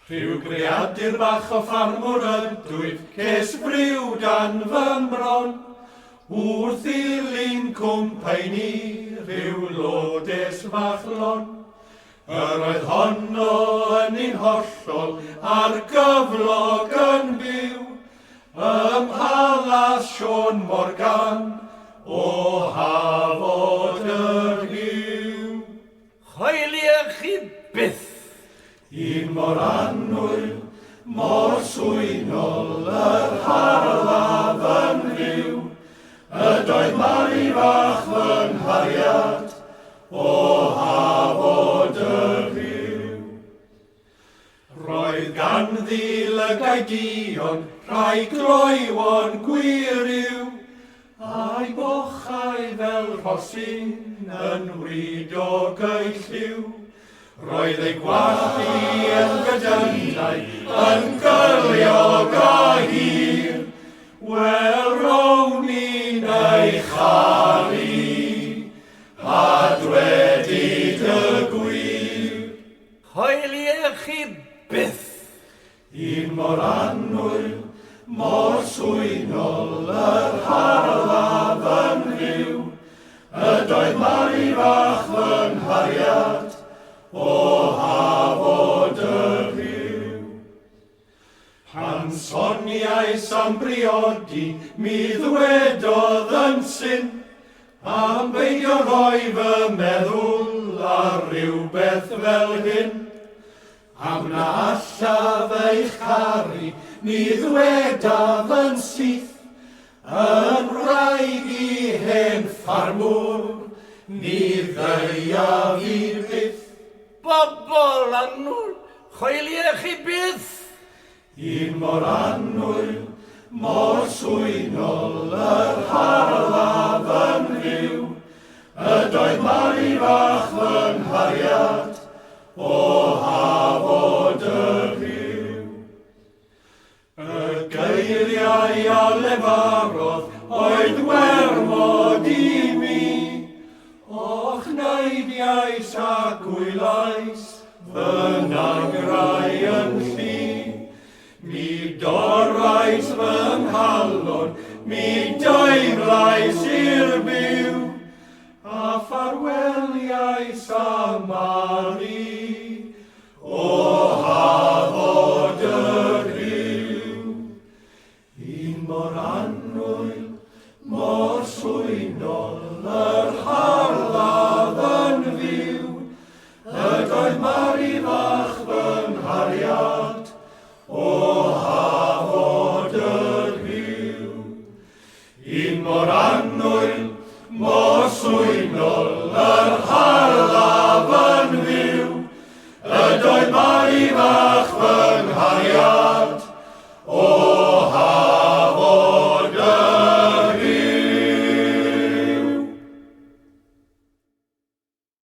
Rhyw greadur bach o ffarmwr ydwyf, ces friw dan fymron. Wrth ddilyn cwmpaini, rhyw lodes fachlon. Yr oedd honno yn un hollol, a'r gyflog yn byw. Ymhalas Sion Morgan, o hafod yr hiw. Choeliech chi byth. Un mor annwyl, mor swynol, yr harlaf yn rhyw. Ydoedd Mari fach fy Nghariad, o hafod yr hiw. Roedd ganddi lygau dion, rhai gloiwon gwir yw, a'i bochau fel rhosyn yn wryd o gyllliw. Roedd ei gwallu yn gydynnau yn gyliog a hir, wel rown i'n ei charu, a dwedid y gwir. Choeliech chi byth. Un mor annwyl, mor swynol, yr harlaf yn rhyw. Ydoedd Mari fach fy Nghariad, o hafod yr hiw. Pan soniais am briodi, mi ddwedodd yn syn, am beidio rhoi fy meddwl ar rywbeth fel hyn. Am na allaf eich caru, ni ddwedaf yn syth, yn wraig i hen ffarmwr, ni ddeiaf i'r byth. Bobl annwyl, choeliech chi byth. Un mor annwyl, mor swynol, yr harlaf yn rhyw. Ydoedd Mari fach fy Nghariad, o hafod yr hiw. Y geiriau a lefarodd oedd wermod i mi, och neidiais a gwylais, fy nagrau yn llu. Mi dorrais fy nghalon, mi doeglais i'r byw, a ffarweliais a Mari, o hafod yr hiw. Un mor annwyl, mor swynol, yr harlaf yn fyw. Ydoedd Mari fach fy Nghariad, o hafod yr hiw. Un mor annwyl, mor swynol, yr harlaf